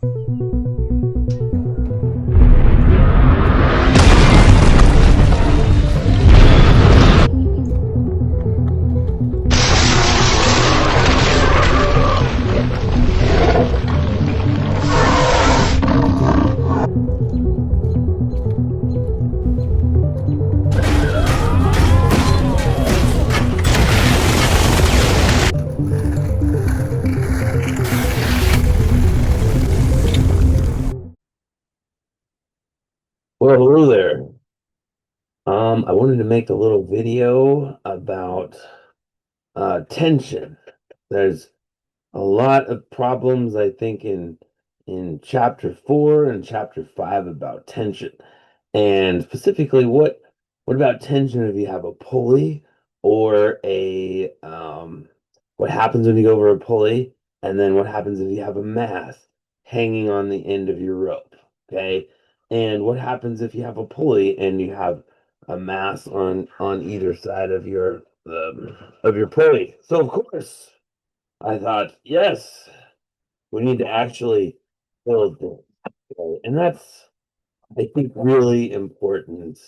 Well, hello there. I wanted to make a little video about tension. There's a lot of problems, I think, in chapter 4 and chapter 5 about tension. And specifically, what about tension if you have a pulley or a what happens when you go over a pulley, and then what happens if you have a mast hanging on the end of your rope, okay? And what happens if you have a pulley and you have a mast on either side of your pulley? So of course, I thought, yes, we need to actually build this, okay? And that's I think really important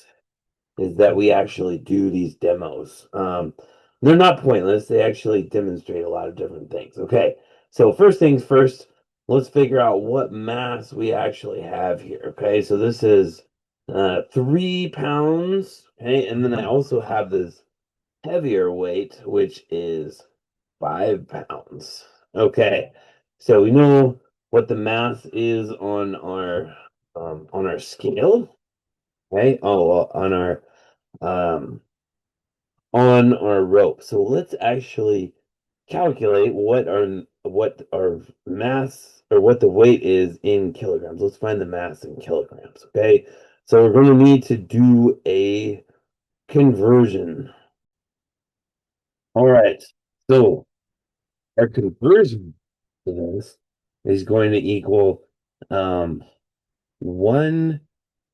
is that we actually do these demos. They're not pointless. They actually demonstrate a lot of different things. Okay, so first things first, let's figure out what mass we actually have here. Okay, so this is 3 pounds. Okay, and then I also have this heavier weight, which is 5 pounds. Okay, so we know what the mass is on our scale. Okay, oh, um on our rope. So let's actually calculate what our mass or what the weight is in kilograms. Let's find the mass in kilograms. Okay, so we're going to need to do a conversion. All right, so our conversion to this is going to equal 1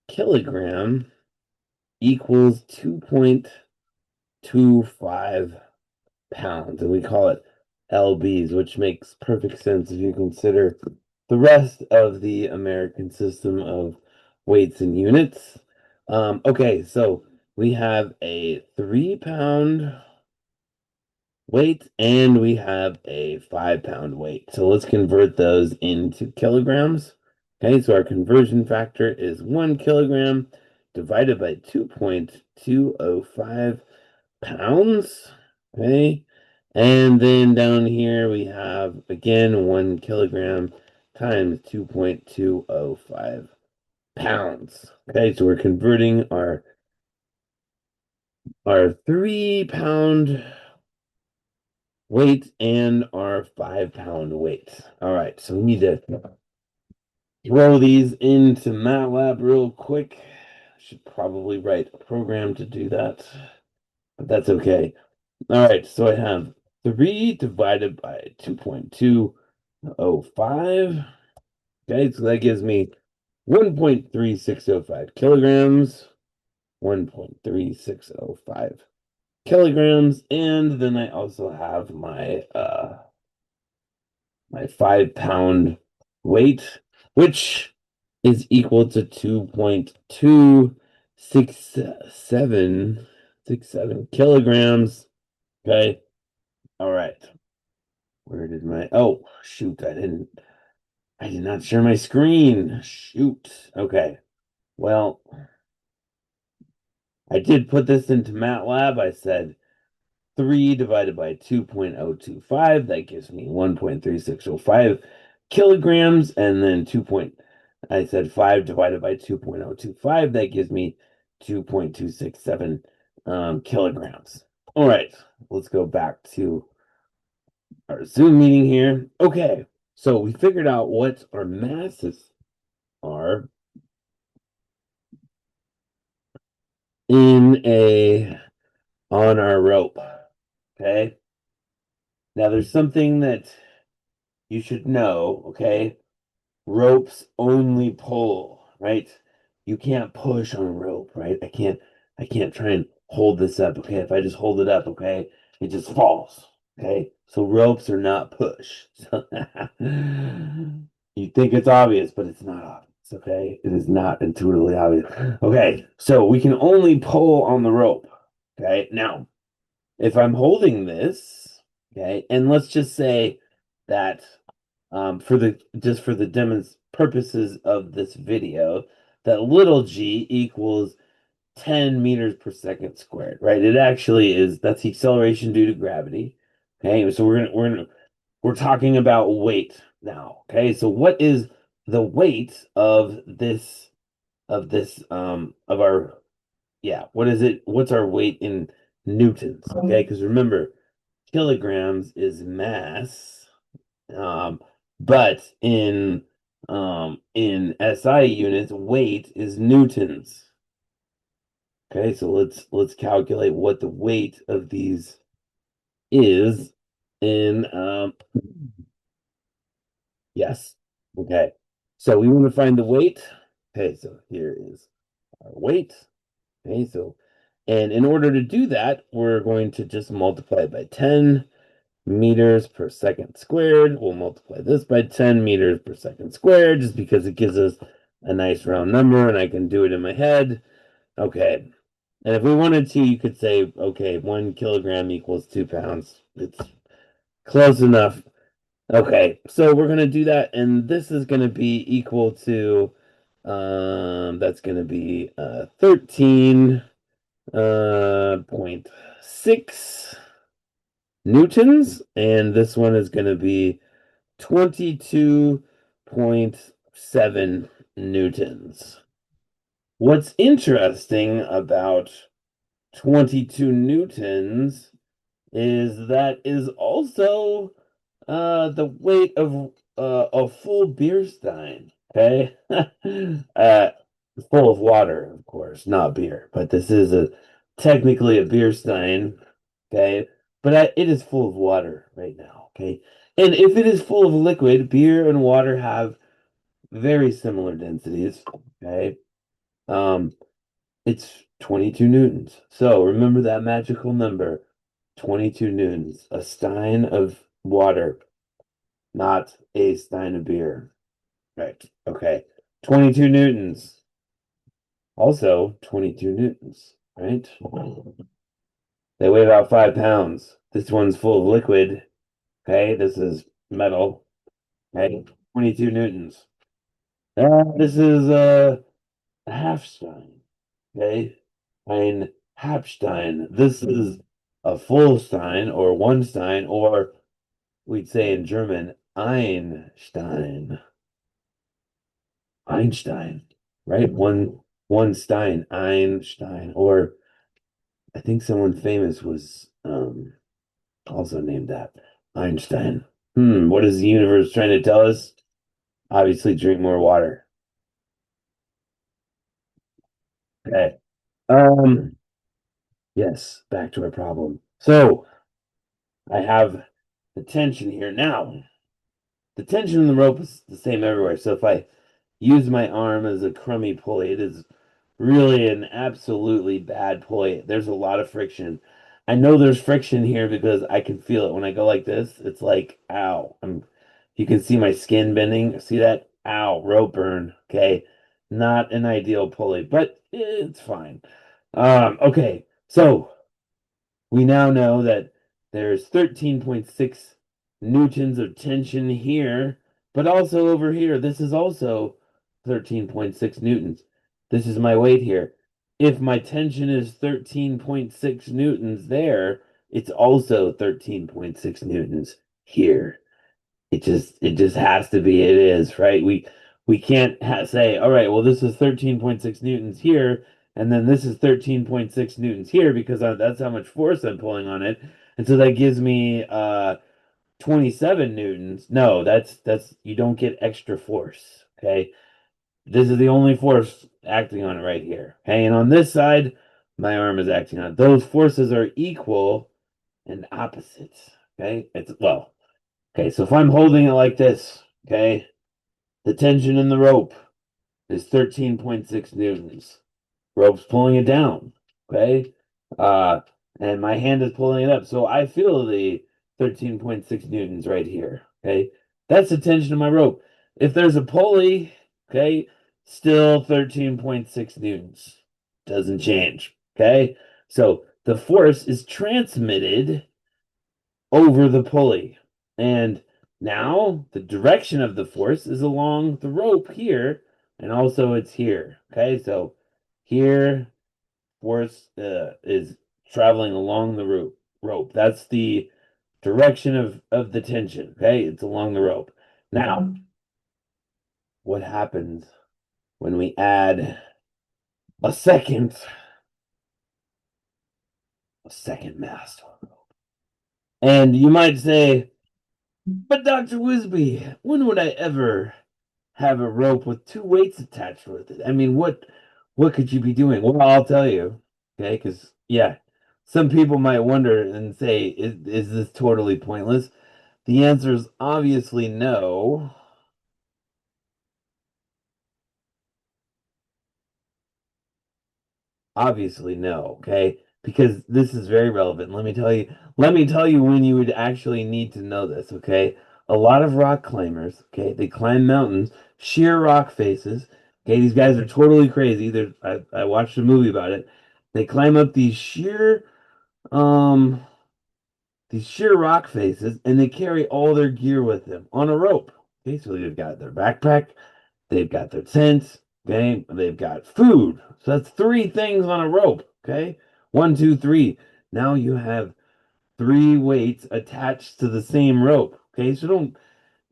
kilogram equals 2.25 pounds, and we call it lbs, which makes perfect sense if you consider the rest of the American system of weights and units. Okay, so we have a 3 pound weight and we have a 5 pound weight. So let's convert those into kilograms. Okay, so our conversion factor is 1 kilogram divided by 2.205 pounds. Okay, and then down here we have again 1 kilogram times 2.205 pounds. Okay, so we're converting our 3 pound weight and our 5 pound weight. All right, so we need to throw these into MATLAB real quick. I should probably write a program to do that, but that's okay. All right, so I have 3 divided by 2.205. Okay, so that gives me 1.3605 kilograms. 1.3605 kilograms, and then I also have my 5 pound weight, which is equal to 2.267 kilograms. Okay. All right. Where did my oh shoot, I did not share my screen. Shoot. Okay. Well, I did put this into MATLAB. I said 3 divided by 2.025, that gives me 1.3605 kilograms, and then I said 5 divided by 2.025, that gives me 2.267 kilograms. All right, let's go back to our Zoom meeting here. Okay, so we figured out what our masses are on our rope. Okay. Now there's something that you should know, okay? Ropes only pull, right? You can't push on a rope, right? I can't try and hold this up, okay? If I just hold it up, okay, it just falls. Okay? So ropes are not push. You think it's obvious, but it's not obvious. Okay, it is not intuitively obvious. Okay, so we can only pull on the rope. Okay, now if I'm holding this, okay, and let's just say that for the just for the demon's purposes of this video, that little g equals 10 meters per second squared, right? It actually is, that's the acceleration due to gravity. Okay, so we're talking about weight now. Okay, so what is the weight of our, yeah, what is it? What's our weight in newtons? Okay, because remember, kilograms is mass, um, but in SI units, weight is newtons. Okay, so let's calculate what the weight of these is in yes. Okay. So we want to find the weight. Okay, so here is our weight. Okay, so and in order to do that, we're going to just multiply it by 10 meters per second squared. We'll multiply this by 10 meters per second squared just because it gives us a nice round number and I can do it in my head. Okay. And if we wanted to, you could say, okay, 1 kilogram equals 2 pounds. It's close enough. Okay, so we're gonna do that, and this is gonna be equal to that's gonna be 13 point 6 newtons, and this one is gonna be 22.7 newtons. What's interesting about 22 newtons is that is also the weight of a full beer stein. Okay, uh, full of water, of course, not beer, but this is a technically a beer stein. Okay, but it is full of water right now. Okay, and if it is full of liquid, beer and water have very similar densities. Okay, um, it's 22 newtons. So remember that magical number, 22 newtons, a stein of water, not a stein of beer. Right. Okay. 22 newtons. Also 22 newtons, right? They weigh about 5 pounds. This one's full of liquid. Okay. This is metal. Okay. 22 newtons. This is a half stein. Okay. Ein Halbstein. This is a full stein or one stein, or we'd say in German, Einstein. Einstein, right? One Stein, Einstein, or I think someone famous was also named that Einstein. What is the universe trying to tell us? Obviously, drink more water. Okay. Um, yes, back to our problem. So I have the tension here now. The tension in the rope is the same everywhere. So if I use my arm as a crummy pulley, it is really an absolutely bad pulley. There's a lot of friction. I know there's friction here because I can feel it when I go like this. It's like, ow. You can see my skin bending. See that? Ow, rope burn. Okay. Not an ideal pulley, but it's fine. Okay. So we now know that there's 13.6 newtons of tension here, but also over here, this is also 13.6 newtons. This is my weight here. If my tension is 13.6 newtons there, it's also 13.6 newtons here. It just has to be. It is, right? We can't say, all right, well, this is 13.6 newtons here, and then this is 13.6 newtons here because that's how much force I'm pulling on it. And so that gives me 27 newtons. No, that's you don't get extra force. Okay. This is the only force acting on it right here. Okay, and on this side, my arm is acting on it. Those forces are equal and opposites. Okay, it's well, okay, so if I'm holding it like this, okay, the tension in the rope is 13.6 newtons. Rope's pulling it down, okay? Uh, and my hand is pulling it up. So I feel the 13.6 newtons right here, okay? That's the tension of my rope. If there's a pulley, okay, still 13.6 newtons. Doesn't change. Okay. So the force is transmitted over the pulley. And now the direction of the force is along the rope here, and also it's here. Okay. So here, force is traveling along the rope. That's the direction of the tension. Okay. It's along the rope. Now, what happens when we add a second mast? And you might say, but Dr. Wisby, when would I ever have a rope with two weights attached with it? I mean, what could you be doing? Well, I'll tell you, okay? Because yeah, some people might wonder and say, is this totally pointless? The answer is obviously no. Obviously, no, okay? Because this is very relevant. Let me tell you when you would actually need to know this, okay? A lot of rock climbers, okay, they climb mountains, sheer rock faces. Okay, these guys are totally crazy. I watched a movie about it. They climb up um these sheer rock faces and they carry all their gear with them on a rope. Okay, so they've got their backpack, they've got their tents, okay? They've got food. So that's three things on a rope, okay? One, two, three. Now you have three weights attached to the same rope, okay? So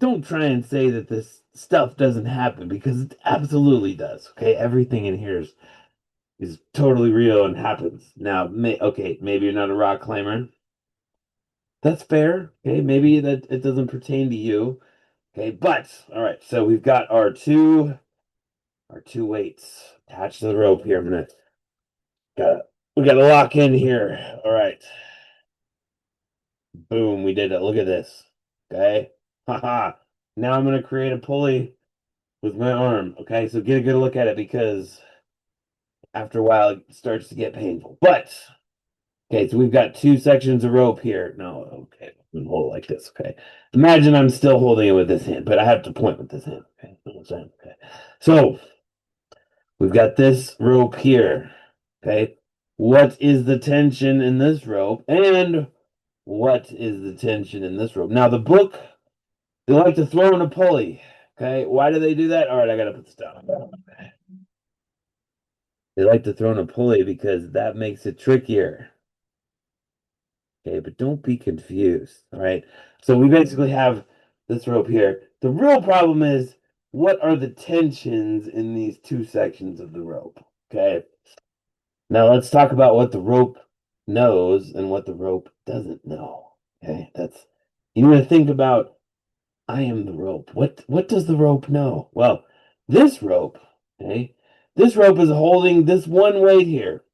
don't try and say that this stuff doesn't happen because it absolutely does, okay? Everything in here is totally real and happens. Now, okay, maybe you're not a rock climber. That's fair, okay? Maybe that it doesn't pertain to you, okay? But all right, so we've got our two weights attached to the rope here. Got we gotta lock in here. All right. Boom, we did it. Look at this. Okay. Haha. Now I'm gonna create a pulley with my arm. Okay, so get a good look at it because after a while it starts to get painful. But okay, so we've got two sections of rope here. No, okay, hold it like this. Okay. Imagine I'm still holding it with this hand, but I have to point with this hand. Okay. Okay. So we've got this rope here. Okay. What is the tension in this rope? And what is the tension in this rope? Now, the book, they like to throw in a pulley. Okay. Why do they do that? All right. I got to put this down. Okay. They like to throw in a pulley because that makes it trickier. Okay. But don't be confused. All right. So we basically have this rope here. The real problem is what are the tensions in these two sections of the rope? Okay. Now let's talk about what the rope knows and what the rope doesn't know. Okay, that's you need to think about I am the rope. What does the rope know? Well, this rope, okay, this rope is holding this one weight here.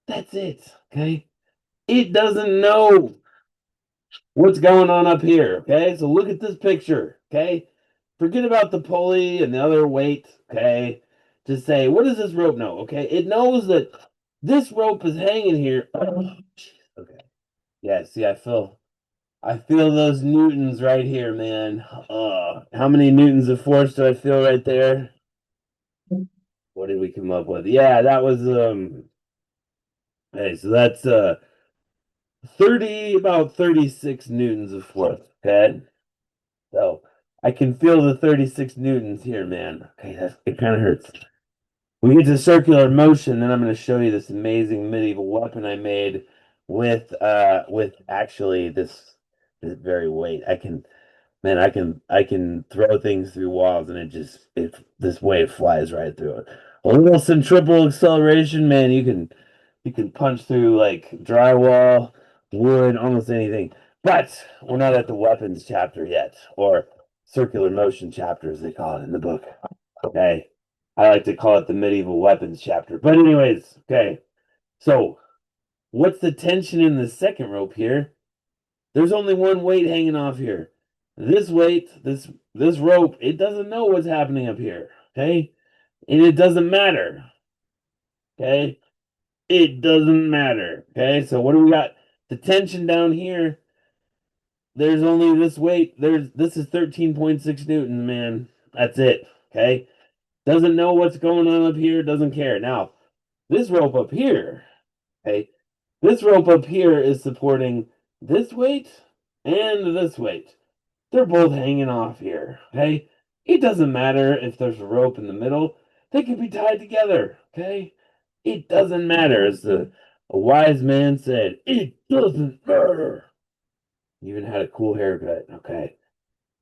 That's it. Okay. It doesn't know what's going on up here. Okay, so look at this picture. Okay, forget about the pulley and the other weight. Okay, just say, what does this rope know? Okay, it knows that this rope is hanging here. Okay, yeah. See, I feel those newtons right here, man. How many newtons of force do I feel right there? What did we come up with? Yeah, that was Hey, so that's 30 about 36 newtons of force. Okay. So I can feel the 36 newtons here, man. Okay, it kind of hurts. We get to circular motion, then I'm going to show you this amazing medieval weapon I made with actually this very weight. I can throw things through walls and it this wave flies right through it. A little centripetal acceleration, man, you can punch through like drywall, wood, almost anything. But we're not at the weapons chapter yet, or circular motion chapter as they call it in the book. Okay. I like to call it the medieval weapons chapter. But anyways, okay. So what's the tension in the second rope here? There's only one weight hanging off here. This weight, this rope, it doesn't know what's happening up here. Okay? And it doesn't matter. Okay? It doesn't matter. Okay? So what do we got? The tension down here, there's only this weight. This is 13.6 newtons, man. That's it. Okay. Doesn't know what's going on up here, doesn't care. Now, this rope up here, okay, this rope up here is supporting this weight and this weight. They're both hanging off here, okay? It doesn't matter if there's a rope in the middle. They could be tied together, okay? It doesn't matter. As a wise man said, it doesn't matter. He even had a cool haircut, okay?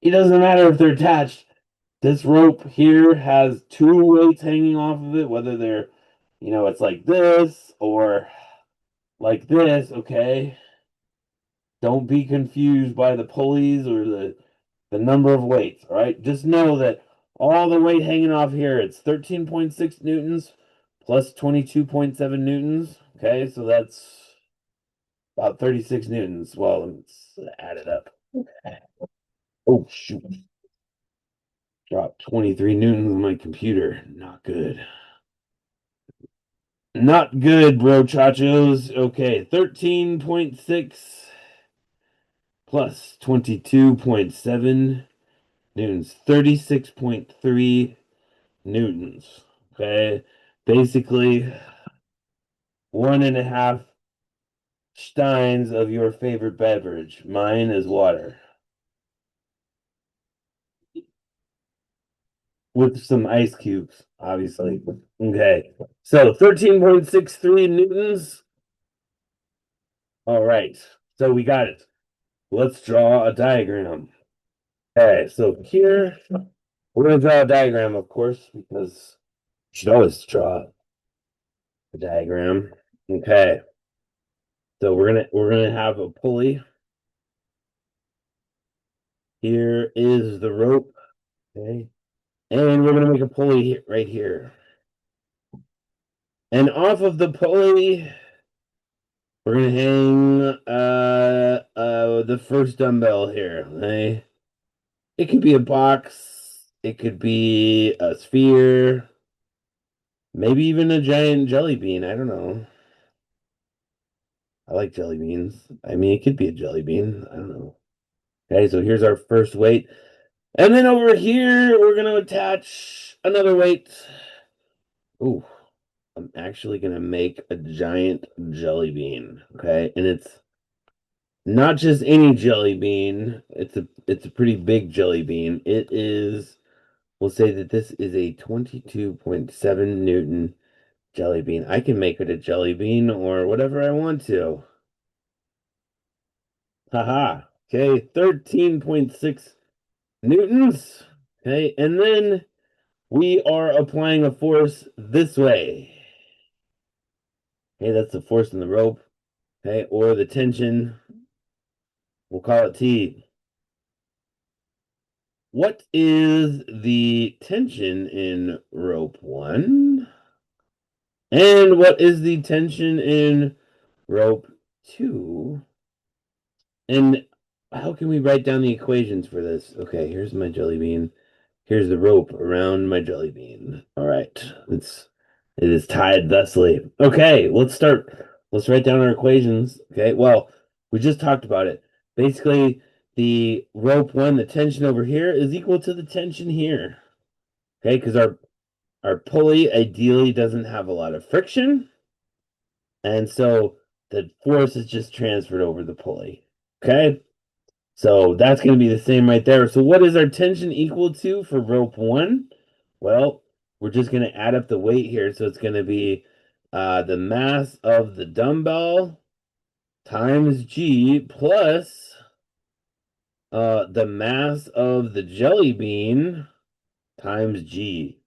It doesn't matter if they're attached. This rope here has two weights hanging off of it, whether they're, it's like this or like this, okay? Don't be confused by the pulleys or the number of weights, all right? Just know that all the weight hanging off here, it's 13.6 newtons plus 22.7 newtons, okay? So that's about 36 newtons. Well, let's add it up. Oh, shoot. Dropped 23 newtons on my computer. Not good. Not good, bro, chachos. Okay, 13.6 plus 22.7 newtons, 36.3 newtons. Okay, basically 1.5 steins of your favorite beverage. Mine is water with some ice cubes, obviously. Okay, so 13.63 newtons. All right, so we got it. Let's draw a diagram. Okay, so here we're going to draw a diagram, of course, because you should always draw a diagram. Okay, so we're gonna have a pulley. Here is the rope. Okay, and we're gonna make a pulley right here. And off of the pulley, we're gonna hang the first dumbbell here. Okay, it could be a box. It could be a sphere. Maybe even a giant jelly bean. I don't know. I like jelly beans. I mean, it could be a jelly bean. I don't know. Okay, so here's our first weight. And then over here, we're going to attach another weight. Ooh, I'm actually going to make a giant jelly bean. Okay, and it's not just any jelly bean. It's a pretty big jelly bean. It is, we'll say that this is a 22.7 Newton jelly bean. I can make it a jelly bean or whatever I want to. Haha. Okay, 13.6 newtons. Okay, and then we are applying a force this way. Okay, that's the force in the rope. Okay, or the tension. We'll call it T. What is the tension in rope 1? And what is the tension in rope 2? And how can we write down the equations for this? Okay, here's my jelly bean. Here's the rope around my jelly bean. All right, it is tied thusly. Okay, let's start. Let's write down our equations. Okay, well, we just talked about it. Basically, the rope 1, the tension over here is equal to the tension here. Okay, because our pulley ideally doesn't have a lot of friction, and so the force is just transferred over the pulley. Okay. So that's going to be the same right there. So what is our tension equal to for rope 1? Well, we're just going to add up the weight here. So it's going to be the mass of the dumbbell times G plus the mass of the jelly bean times G.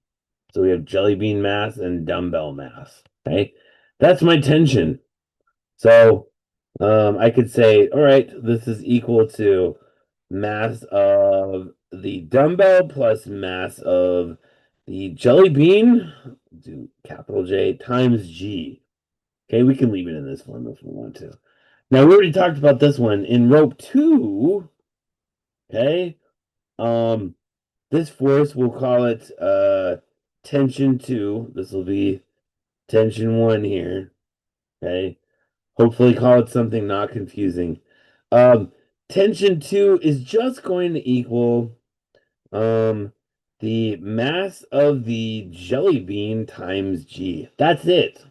So we have jelly bean mass and dumbbell mass. Okay. That's my tension. So I could say, all right, this is equal to mass of the dumbbell plus mass of the jelly bean, do capital J, times G. Okay, we can leave it in this form if we want to. Now, we already talked about this one. In rope 2, okay, this force, we'll call it tension 2. This will be tension 1 here, okay? Hopefully call it something not confusing. Um, tension 2 is just going to equal the mass of the jelly bean times G. That's it.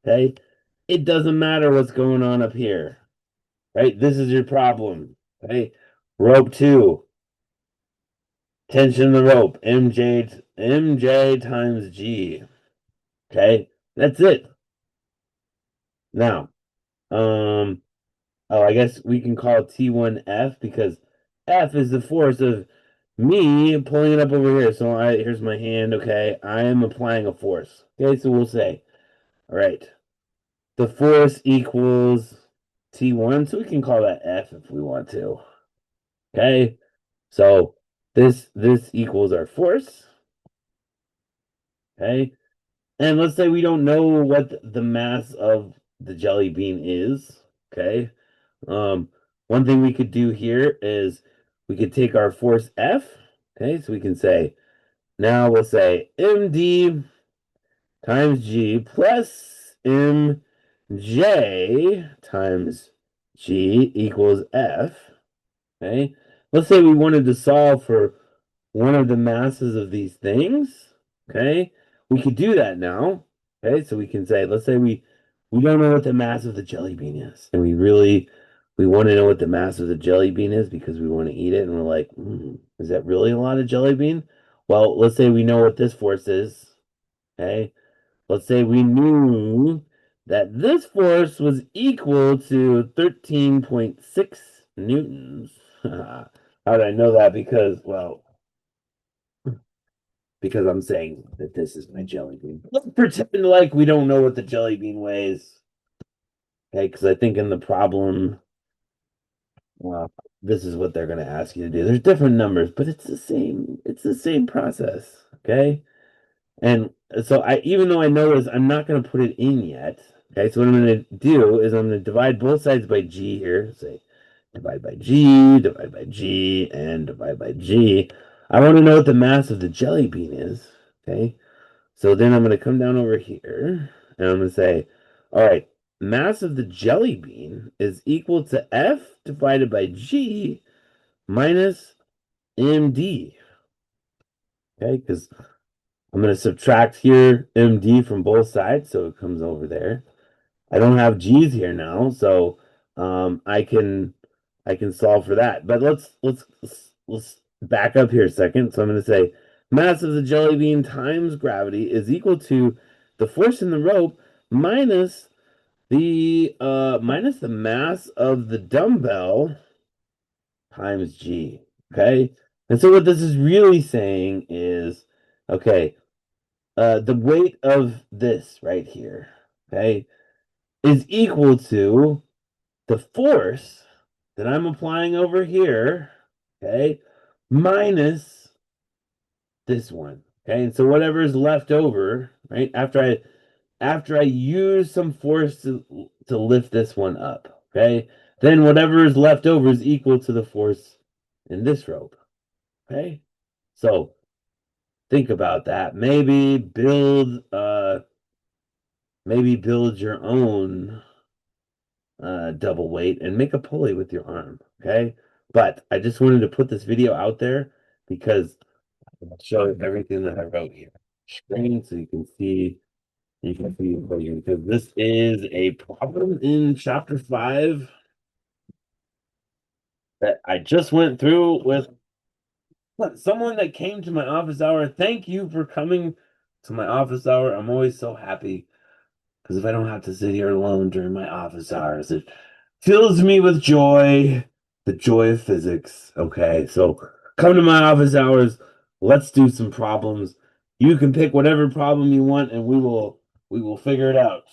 Okay? It doesn't matter what's going on up here. Right? This is your problem. Okay? Rope 2. Tension of the rope. MJ times G. Okay? That's it. Now, oh, I guess we can call T1 F because F is the force of me pulling it up over here. So here's my hand. Okay, I am applying a force. Okay, so we'll say, all right, the force equals T1. So we can call that F if we want to. Okay, so this equals our force. Okay, and let's say we don't know what the mass of the jelly bean is. Okay, Um, one thing we could do here is we could take our force F. Okay, so we can say, now we'll say MD times G plus MJ times G equals F. Okay, let's say we wanted to solve for one of the masses of these things. Okay, we could do that now. Okay, so we can say, let's say we don't know what the mass of the jelly bean is, and we want to know what the mass of the jelly bean is because we want to eat it, and we're like, is that really a lot of jelly bean? Well, let's say we know what this force is. Okay, let's say we knew that this force was equal to 13.6 newtons. How did I know that? Because I'm saying that this is my jelly bean. Let's pretend like we don't know what the jelly bean weighs. Okay, because I think in the problem, well, this is what they're going to ask you to do. There's different numbers, but it's the same process. Okay. And so even though I know this, I'm not going to put it in yet. Okay. So what I'm going to do is I'm going to divide both sides by G here. Say divide by G, and divide by G. I want to know what the mass of the jelly bean is. Okay. So then I'm going to come down over here and I'm going to say, all right, mass of the jelly bean is equal to F divided by G minus MD. Okay, because I'm going to subtract here MD from both sides, so it comes over there. I don't have G's here now, so I can solve for that. But let's back up here a second. So I'm going to say mass of the jelly bean times gravity is equal to the force in the rope minus the mass of the dumbbell times G. Okay? And so what this is really saying is, okay, the weight of this right here, okay, is equal to the force that I'm applying over here, okay, minus this one. Okay, and so whatever is left over, right, after I use some force to lift this one up, okay, then whatever is left over is equal to the force in this rope. Okay, so think about that. Maybe build your own double weight and make a pulley with your arm. Okay. But I just wanted to put this video out there because I'll show everything that I wrote here. Screen so you can see because this is a problem in chapter 5 that I just went through with someone that came to my office hour. Thank you for coming to my office hour. I'm always so happy because if I don't have to sit here alone during my office hours, it fills me with joy, the joy of physics. Okay, so come to my office hours. Let's do some problems. You can pick whatever problem you want, and we will figure it out.